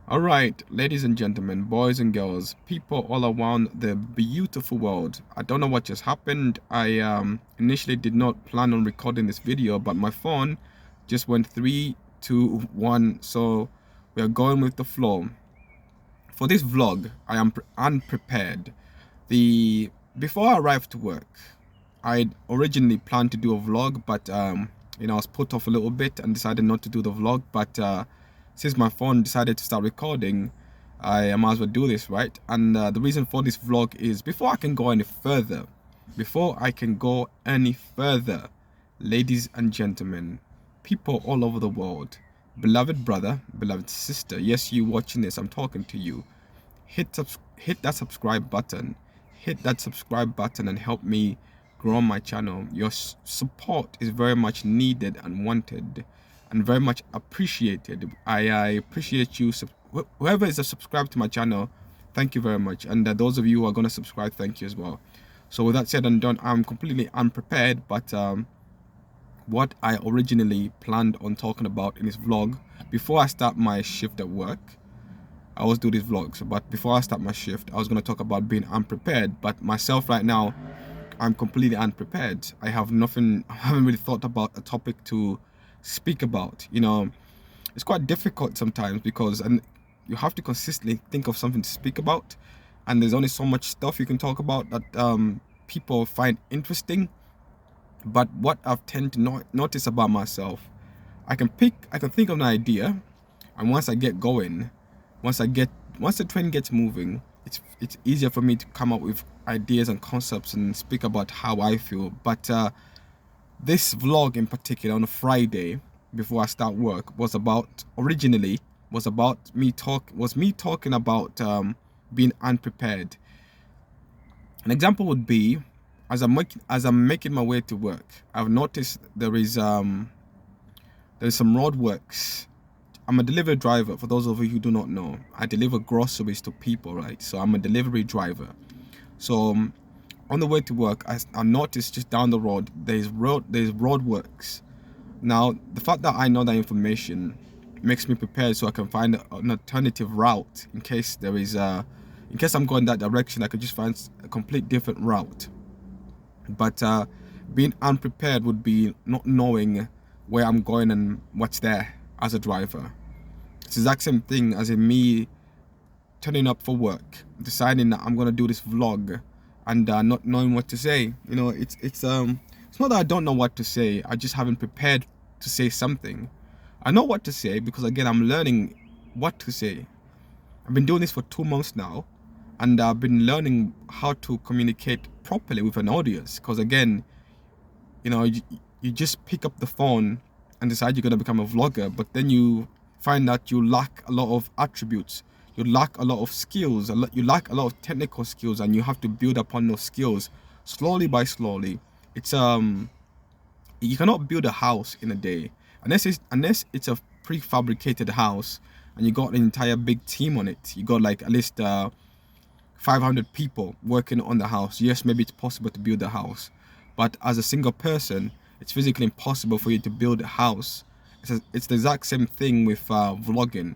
All right, ladies and gentlemen, boys and girls, people all around the beautiful world. I don't know what just happened. I initially did not plan on recording this video, but my phone just went three, two, one. So we are going with the flow. For this vlog, I am unprepared. The Before I arrived to work, I originally planned to do a vlog, but I was put off a little bit and decided not to do the vlog. But since my phone decided to start recording, I might as well do this, right? And the reason for this vlog is before I can go any further, ladies and gentlemen, people all over the world, beloved brother, beloved sister, yes, you watching this, I'm talking to you. Hit that subscribe button. Hit that subscribe button and help me grow my channel. Your support is very much needed and wanted and very much appreciated. I appreciate you. Whoever is a subscribe to my channel, thank you very much. And those of you who are going to subscribe, thank you as well. So with that said and done, I'm completely unprepared, but what I originally planned on talking about in this vlog before I start my shift at work, I always do these vlogs, but before I start my shift, I was going to talk about being unprepared. But myself right now, I'm completely unprepared. I have nothing, I haven't really thought about a topic to speak about. It's quite difficult sometimes because you have to consistently think of something to speak about. And there's only so much stuff you can talk about that people find interesting. But what I've tend to notice about myself, I can think of an idea, and once I get going, once the train gets moving, it's easier for me to come up with ideas and concepts and speak about how I feel. But this vlog in particular on a Friday before I start work was about me talking about being unprepared. An example would be, as I'm making my way to work, I've noticed there's some roadworks. I'm a delivery driver. For those of you who do not know, I deliver groceries to people, right? So I'm a delivery driver. So on the way to work, I noticed just down the road there's roadworks. Now the fact that I know that information makes me prepared, so I can find an alternative route in case in case I'm going that direction. I could just find a complete different route. But being unprepared would be not knowing where I'm going and what's there as a driver. It's the exact same thing as in me turning up for work, deciding that I'm gonna do this vlog and not knowing what to say. It's not that I don't know what to say. I just haven't prepared to say something. I know what to say because again I'm learning what to say. I've been doing this for 2 months now, and I've been learning how to communicate properly with an audience. Because again, you just pick up the phone and decide you're going to become a vlogger, but then you find that you lack a lot of attributes, you lack a lot of skills, you lack a lot of technical skills, and you have to build upon those skills slowly by slowly. It's You cannot build a house in a day unless it's a prefabricated house and you got an entire big team on it. You got like at least 500 people working on the house. Yes, maybe it's possible to build a house, but as a single person, it's physically impossible for you to build a house. It's the exact same thing with vlogging.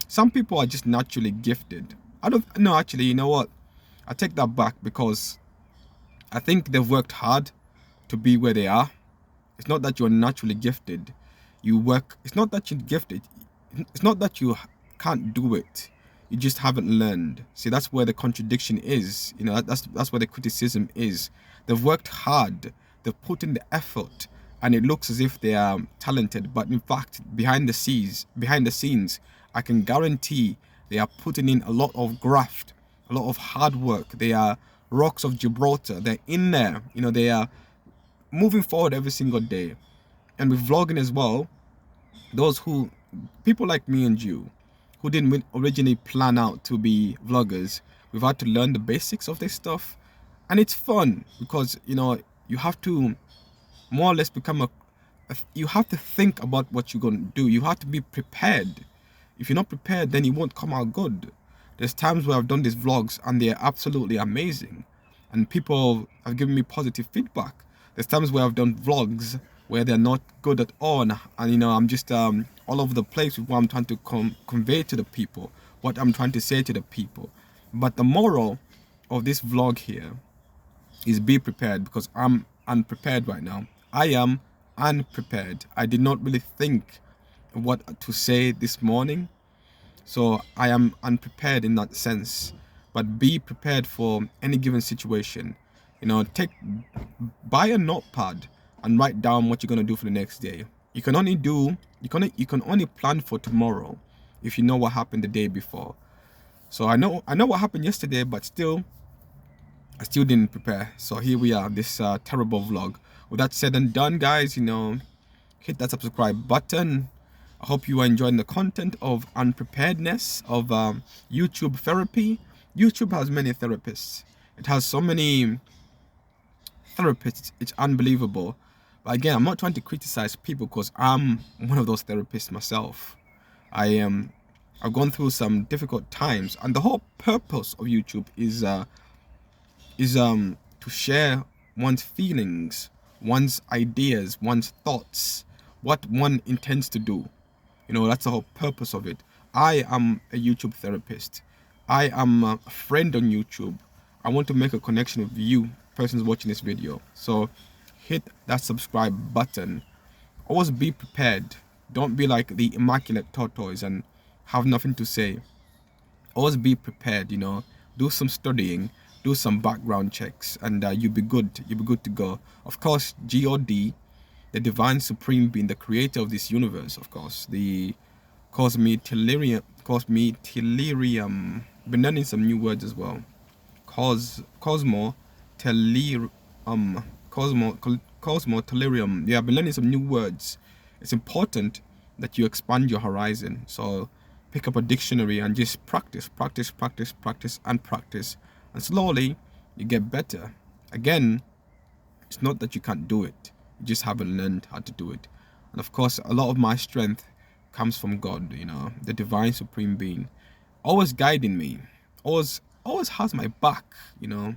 Some people are just naturally gifted. I don't know, actually, you know what? I take that back because I think they've worked hard to be where they are. It's not that you're naturally gifted. It's not that you're gifted. It's not that you can't do it. You just haven't learned. See, that's where the contradiction is. That's where the criticism is. They've worked hard. They've put in the effort, and it looks as if they are talented. But in fact, behind the scenes, I can guarantee they are putting in a lot of graft, a lot of hard work. They are rocks of Gibraltar. They're in there. They are moving forward every single day. And with vlogging as well, people like me and you, who didn't originally plan out to be vloggers, we've had to learn the basics of this stuff. And it's fun because, you have to more or less you have to think about what you're going to do. You have to be prepared. If you're not prepared, then it won't come out good. There's times where I've done these vlogs and they're absolutely amazing, and people have given me positive feedback. There's times where I've done vlogs where they're not good at all, and I'm just all over the place with what I'm trying to convey to the people. what I'm trying to say to the people. But the moral of this vlog here is be prepared, because I'm unprepared right now. I am unprepared. I did not really think what to say this morning, so I am unprepared in that sense. But be prepared for any given situation. You know, buy a notepad and write down what you're gonna do for the next day. You can only plan for tomorrow if you know what happened the day before. So I know what happened yesterday, but I still didn't prepare. So here we are, this terrible vlog. With that said and done, guys, you know, hit that subscribe button. I hope you are enjoying the content of unpreparedness, of YouTube therapy. YouTube has many therapists. It has so many therapists, it's unbelievable. But again, I'm not trying to criticize people, because I'm one of those therapists myself. I've gone through some difficult times, and the whole purpose of YouTube is to share one's feelings, one's ideas, one's thoughts, what one intends to do. You know, that's the whole purpose of it. I am a YouTube therapist. I am a friend on YouTube. I want to make a connection with you, persons watching this video. So hit that subscribe button. Always be prepared. Don't be like the immaculate tortoise and have nothing to say. Always be prepared, you know. Do some studying, do some background checks, and you'll be good. You'll be good to go. Of course, God, the divine supreme being, the creator of this universe, of course, the cosmetellurium. Been learning some new words as well. Cosmotellurium. Yeah, I've been learning some new words. It's important that you expand your horizon. So pick up a dictionary and just practice, and slowly you get better. Again, it's not that you can't do it, you just haven't learned how to do it. And of course, a lot of my strength comes from God, you know, the divine supreme being, always guiding me, always has my back, you know.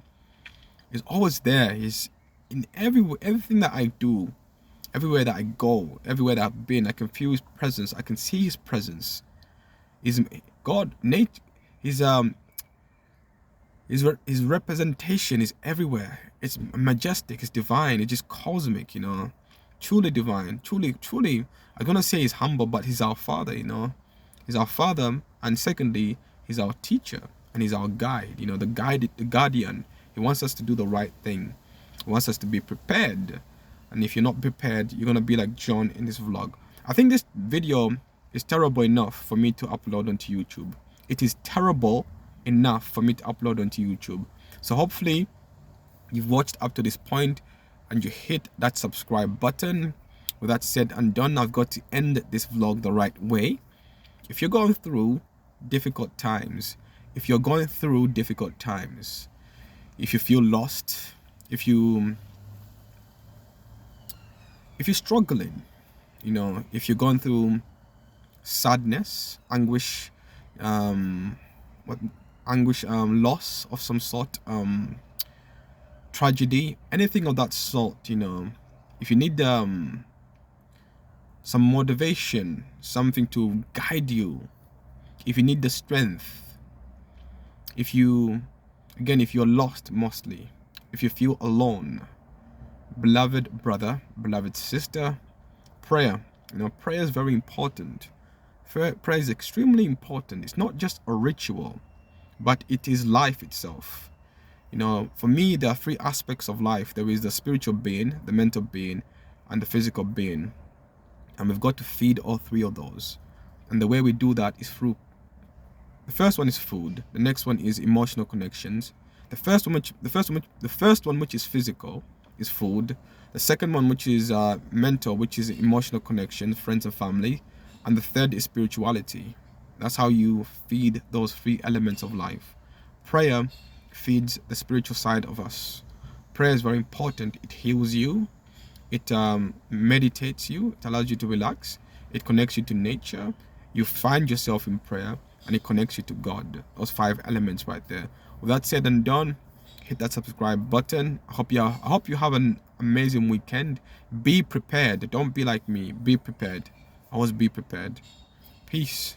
He's always there. He's in everything that I do, everywhere that I go, everywhere that I've been. I can feel his presence, I can see his presence. His God, nature, his representation is everywhere. It's majestic, it's divine, it's just cosmic, you know. Truly divine, truly, I'm gonna say he's humble, but he's our Father, you know. He's our Father, and secondly, he's our teacher, and he's our guide, you know, the guardian. He wants us to do the right thing. He wants us to be prepared. And if you're not prepared, you're gonna be like John in this vlog. I think this video is terrible enough for me to upload onto YouTube. It is terrible enough for me to upload onto YouTube. So hopefully you've watched up to this point and you hit that subscribe button. With that said and done, I've got to end this vlog the right way. If you're going through difficult times, if you're feel lost, if you're struggling, you know, if you're going through sadness, anguish, loss of some sort, tragedy, anything of that sort, you know, if you need some motivation, something to guide you, if you need the strength, if you're lost mostly, if you feel alone, beloved brother, beloved sister, prayer, you know, prayer is very important. Prayer is extremely important. It's not just a ritual, but it is life itself. You know, for me, there are three aspects of life. There is the spiritual being, the mental being, and the physical being. And we've got to feed all three of those. And the way we do that is through, the first one is food. The next one is emotional connections. The first one, which is physical, is food. The second one, which is mental, which is emotional connections, friends and family. And the third is spirituality. That's how you feed those three elements of life. Prayer feeds the spiritual side of us. Prayer is very important. It heals you. It meditates you. It allows you to relax. It connects you to nature. You find yourself in prayer, and it connects you to God. Those five elements right there. With that said and done, hit that subscribe button. I hope you have an amazing weekend. Be prepared. Don't be like me. Be prepared. Always be prepared. Peace.